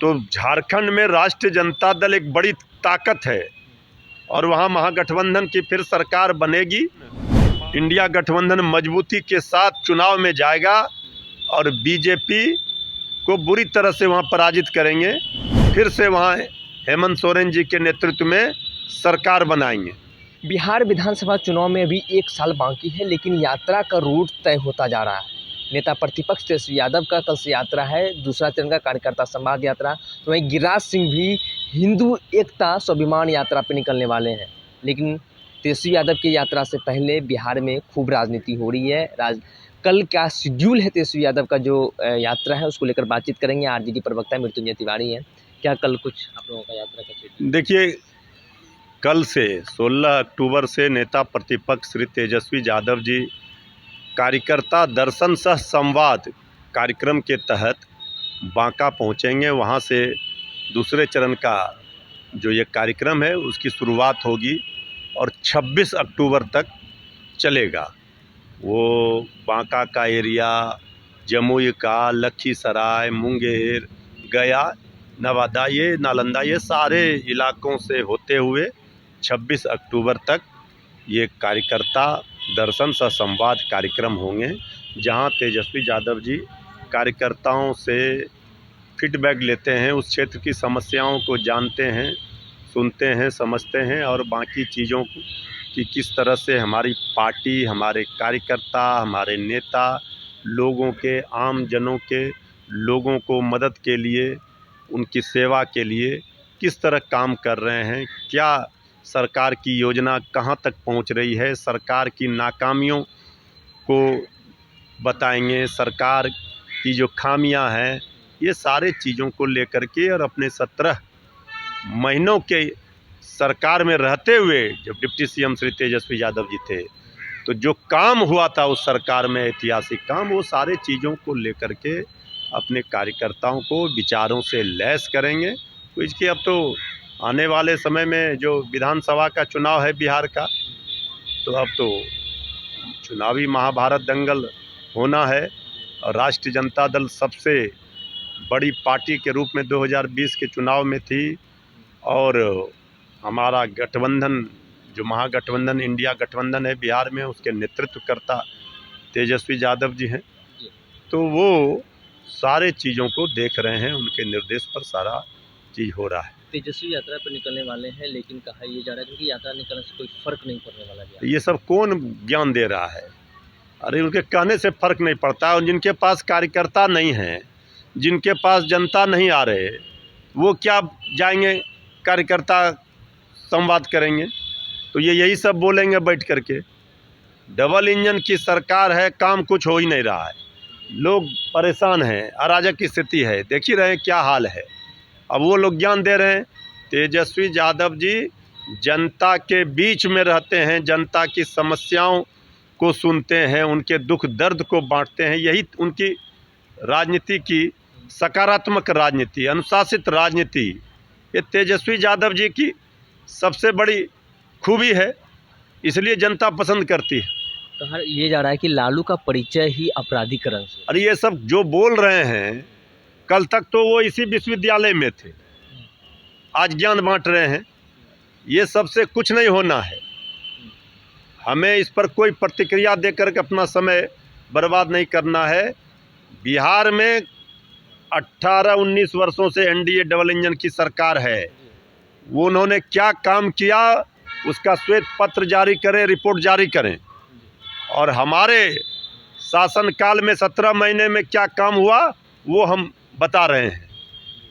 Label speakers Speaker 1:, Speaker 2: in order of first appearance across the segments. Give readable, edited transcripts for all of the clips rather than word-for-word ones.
Speaker 1: तो झारखंड में राष्ट्रीय जनता दल एक बड़ी ताकत है और वहाँ महागठबंधन की फिर सरकार बनेगी। इंडिया गठबंधन मजबूती के साथ चुनाव में जाएगा और बीजेपी को बुरी तरह से वहाँ पराजित करेंगे। फिर से वहाँ हेमंत सोरेन जी के नेतृत्व में सरकार बनाएंगे।
Speaker 2: बिहार विधानसभा चुनाव में अभी 1 साल बाकी है, लेकिन यात्रा का रूट तय होता जा रहा है। नेता प्रतिपक्ष तेजस्वी यादव का कल से यात्रा है, दूसरा चरण का कार्यकर्ता संवाद यात्रा। तो वहीं गिरिराज सिंह भी हिंदू एकता स्वाभिमान यात्रा पर निकलने वाले हैं। लेकिन तेजस्वी यादव की यात्रा से पहले बिहार में खूब राजनीति हो रही है। कल क्या शेड्यूल है तेजस्वी यादव का जो यात्रा है, उसको लेकर बातचीत करेंगे। आरजेडी प्रवक्ता मृत्युंजय तिवारी हैं। क्या कल कुछ आप लोगों का यात्रा का शेड्यूल?
Speaker 1: देखिए, कल से 16 अक्टूबर से नेता प्रतिपक्ष श्री तेजस्वी यादव जी कार्यकर्ता दर्शन सह संवाद कार्यक्रम के तहत बांका पहुंचेंगे। वहां से दूसरे चरण का जो ये कार्यक्रम है उसकी शुरुआत होगी और 26 अक्टूबर तक चलेगा। वो बांका का एरिया, जमुई का, लखीसराय, मुंगेर, गया, नवादा, ये नालंदा, ये सारे इलाकों से होते हुए 26 अक्टूबर तक ये कार्यकर्ता दर्शन सह संवाद कार्यक्रम होंगे, जहां तेजस्वी यादव जी कार्यकर्ताओं से फीडबैक लेते हैं, उस क्षेत्र की समस्याओं को जानते हैं, सुनते हैं, समझते हैं और बाकी चीज़ों को कि किस तरह से हमारी पार्टी, हमारे कार्यकर्ता, हमारे नेता लोगों के, आम जनों के, लोगों को मदद के लिए, उनकी सेवा के लिए किस तरह काम कर रहे हैं, क्या सरकार की योजना कहां तक पहुंच रही है, सरकार की नाकामियों को बताएंगे, सरकार की जो खामियां हैं, ये सारे चीज़ों को लेकर के। और अपने 17 महीनों के सरकार में रहते हुए जब डिप्टी सीएम श्री तेजस्वी यादव जी थे, तो जो काम हुआ था उस सरकार में, ऐतिहासिक काम, वो सारे चीज़ों को लेकर के अपने कार्यकर्ताओं को विचारों से लैस करेंगे। तो इसके अब तो आने वाले समय में जो विधानसभा का चुनाव है बिहार का, तो अब तो चुनावी महाभारत दंगल होना है। और राष्ट्रीय जनता दल सबसे बड़ी पार्टी के रूप में 2020 के चुनाव में थी और हमारा गठबंधन, जो महागठबंधन इंडिया गठबंधन है बिहार में, उसके नेतृत्वकर्ता तेजस्वी यादव जी हैं। तो वो सारे चीज़ों को देख रहे हैं, उनके निर्देश पर सारा चीज़ हो रहा है।
Speaker 2: तेजस्वी यात्रा पर निकलने वाले हैं, लेकिन कहा यह जा रहा है क्योंकि यात्रा निकलने से कोई फर्क नहीं पड़ने वाला है।
Speaker 1: ये सब कौन ज्ञान दे रहा है? अरे उनके कहने से फर्क नहीं पड़ता। और जिनके पास कार्यकर्ता नहीं हैं, जिनके पास जनता नहीं आ रहे, वो क्या जाएंगे कार्यकर्ता संवाद करेंगे? तो ये यही सब बोलेंगे बैठ करके। डबल इंजन की सरकार है, काम कुछ हो ही नहीं रहा है, लोग परेशान हैं, अराजक की स्थिति है, देख ही रहे हैं क्या हाल है। अब वो लोग ज्ञान दे रहे हैं। तेजस्वी यादव जी जनता के बीच में रहते हैं, जनता की समस्याओं को सुनते हैं, उनके दुख दर्द को बांटते हैं। यही उनकी राजनीति की सकारात्मक राजनीति, अनुशासित राजनीति, ये तेजस्वी यादव जी की सबसे बड़ी खूबी है, इसलिए जनता पसंद करती है।
Speaker 2: कहा यह जा रहा है कि लालू का परिचय ही अपराधीकरण से।
Speaker 1: अरे ये सब जो बोल रहे हैं, कल तक तो वो इसी विश्वविद्यालय में थे, आज ज्ञान बांट रहे हैं। ये सबसे कुछ नहीं होना है। हमें इस पर कोई प्रतिक्रिया देकर के अपना समय बर्बाद नहीं करना है। बिहार में 18-19 वर्षों से एनडीए डबल इंजन की सरकार है। वो उन्होंने क्या काम किया उसका श्वेत पत्र जारी करें, रिपोर्ट जारी करें। और हमारे शासनकाल में 17 महीने में क्या काम हुआ वो हम बता रहे हैं।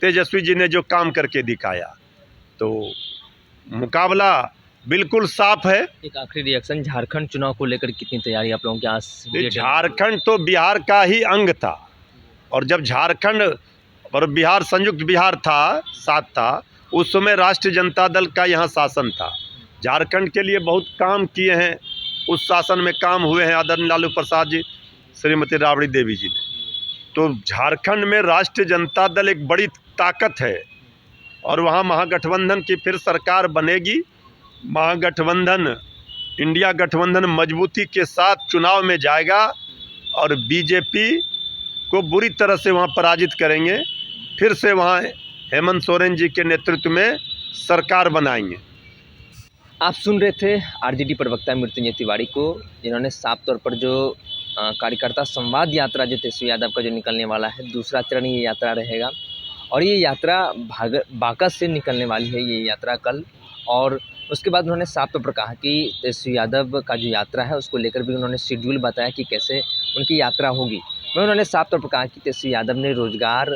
Speaker 1: तेजस्वी जी ने जो काम करके दिखाया, तो मुकाबला बिल्कुल साफ है।
Speaker 2: एक आखिरी रिएक्शन, झारखंड चुनाव को लेकर कितनी तैयारी आप लोगों के आस?
Speaker 1: झारखंड तो बिहार का ही अंग था, और जब झारखंड और बिहार संयुक्त बिहार था, साथ था, उस समय राष्ट्रीय जनता दल का यहाँ शासन था। झारखंड के लिए बहुत काम किए हैं, उस शासन में काम हुए हैं आदरणीय लालू प्रसाद जी, श्रीमती राबड़ी देवी जी ने। तो झारखंड में राष्ट्रीय जनता दल एक बड़ी ताकत है और वहाँ महागठबंधन की फिर सरकार बनेगी। महागठबंधन, इंडिया गठबंधन मजबूती के साथ चुनाव में जाएगा और बीजेपी को बुरी तरह से वहाँ पराजित करेंगे। फिर से वहाँ हेमंत सोरेन जी के नेतृत्व में सरकार बनाएंगे।
Speaker 2: आप सुन रहे थे आरजेडी प्रवक्ता मृत्युंजय तिवारी को, जिन्होंने साफ तौर पर जो कार्यकर्ता संवाद यात्रा जो तेजस्वी यादव का जो निकलने वाला है, दूसरा चरण ये यात्रा रहेगा और ये यात्रा बांका से निकलने वाली है, ये यात्रा कल। और उसके बाद उन्होंने साफ तौर पर कहा कि तेजस्वी यादव का जो यात्रा है उसको लेकर भी उन्होंने शेड्यूल बताया कि कैसे उनकी यात्रा होगी। वहीं उन्होंने साफ तौर पर कहा कि तेजस्वी यादव ने रोजगार,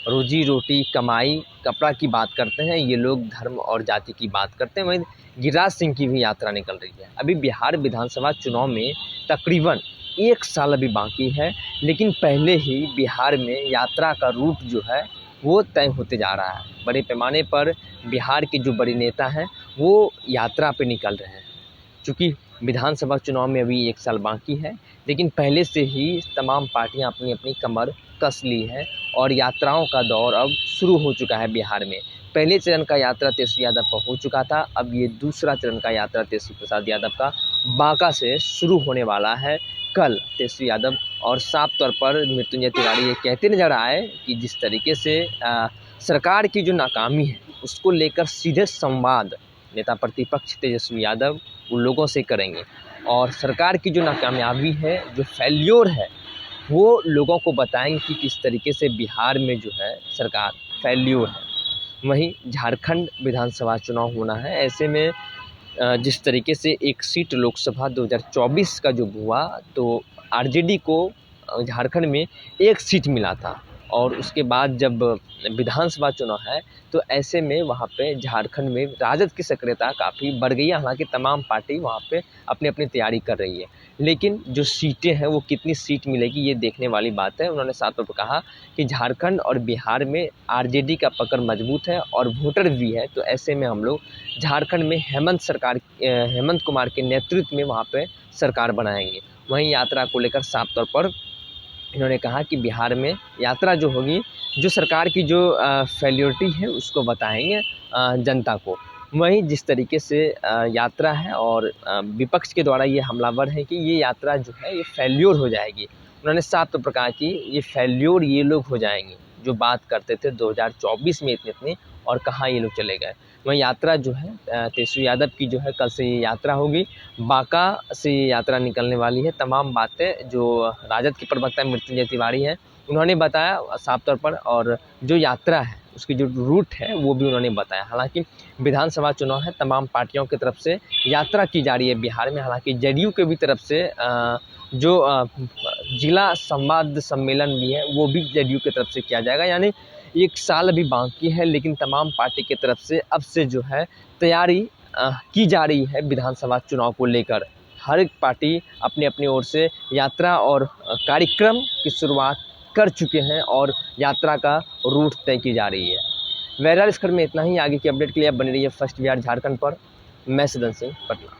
Speaker 2: रोजी रोटी, कमाई, कपड़ा की बात करते हैं, ये लोग धर्म और जाति की बात करते हैं। वहीं गिरिराज सिंह की भी यात्रा निकल रही है। अभी बिहार विधानसभा चुनाव में तकरीबन 1 साल अभी बाकी है, लेकिन पहले ही बिहार में यात्रा का रूट जो है वो तय होते जा रहा है। बड़े पैमाने पर बिहार के जो बड़े नेता हैं वो यात्रा पे निकल रहे हैं। चूँकि विधानसभा चुनाव में अभी 1 साल बाकी है, लेकिन पहले से ही तमाम पार्टियां अपनी अपनी कमर कस ली है और यात्राओं का दौर अब शुरू हो चुका है बिहार में। पहले चरण का यात्रा तेजस्वी यादव का हो चुका था, अब ये दूसरा चरण का यात्रा तेजस्वी प्रसाद यादव का बांका से शुरू होने वाला है कल। तेजस्वी यादव और साफ तौर पर मृत्युंजय तिवारी ये कहते नजर आए कि जिस तरीके से सरकार की जो नाकामी है उसको लेकर सीधे संवाद नेता प्रतिपक्ष तेजस्वी यादव उन लोगों से करेंगे और सरकार की जो नाकामयाबी है, जो फेल्योर है, वो लोगों को बताएंगे कि किस तरीके से बिहार में जो है सरकार फेल्योर है। वहीं झारखंड विधानसभा चुनाव होना है, ऐसे में जिस तरीके से एक सीट लोकसभा 2024 का जो हुआ तो आरजेडी को झारखंड में 1 सीट मिला था और उसके बाद जब विधानसभा चुनाव है तो ऐसे में वहाँ पे झारखंड में राजद की सक्रियता काफ़ी बढ़ गई है। हालांकि तमाम पार्टी वहाँ पे अपनी अपनी तैयारी कर रही है, लेकिन जो सीटें हैं वो कितनी सीट मिलेगी ये देखने वाली बात है। उन्होंने साफ तौर पर कहा कि झारखंड और बिहार में आरजेडी का पकड़ मजबूत है और वोटर भी है, तो ऐसे में हम लोग झारखंड में हेमंत कुमार के नेतृत्व में वहाँ पर सरकार बनाएंगे। वहीं यात्रा को लेकर साफ तौर पर इन्होंने कहा कि बिहार में यात्रा जो होगी, जो सरकार की जो फेल्योरिटी है उसको बताएंगे जनता को। वहीं जिस तरीके से यात्रा है और विपक्ष के द्वारा ये हमलावर है कि ये यात्रा जो है ये फेल्योर हो जाएगी। उन्होंने साफ तौर पर कहा कि ये फेल्योर ये लोग हो जाएंगे जो बात करते थे 2024 में इतने और कहाँ ये लोग चले गए। वहीं यात्रा जो है तेजस्वी यादव की जो है कल से ये यात्रा होगी, बांका से ये यात्रा निकलने वाली है। तमाम बातें जो राजद के प्रवक्ता मृत्युंजय तिवारी हैं उन्होंने बताया साफ तौर पर, और जो यात्रा है उसकी जो रूट है वो भी उन्होंने बताया। हालांकि विधानसभा चुनाव है, तमाम पार्टियों की तरफ से यात्रा की जा रही है बिहार में। हालांकि जेडीयू के भी तरफ से जो जिला संवाद सम्मेलन भी है वो भी जेडीयू की तरफ से किया जाएगा। यानी 1 साल अभी बाकी है, लेकिन तमाम पार्टी की तरफ से अब से जो है तैयारी की जा रही है विधानसभा चुनाव को लेकर। हर एक पार्टी अपनी अपनी ओर से यात्रा और कार्यक्रम की शुरुआत कर चुके हैं और यात्रा का रूट तय की जा रही है। बहरहाल इस खबर में इतना ही। आगे की अपडेट के लिए आप बने रहिए फर्स्ट बिहार झारखंड पर। मैं सदन सिंह, पटना।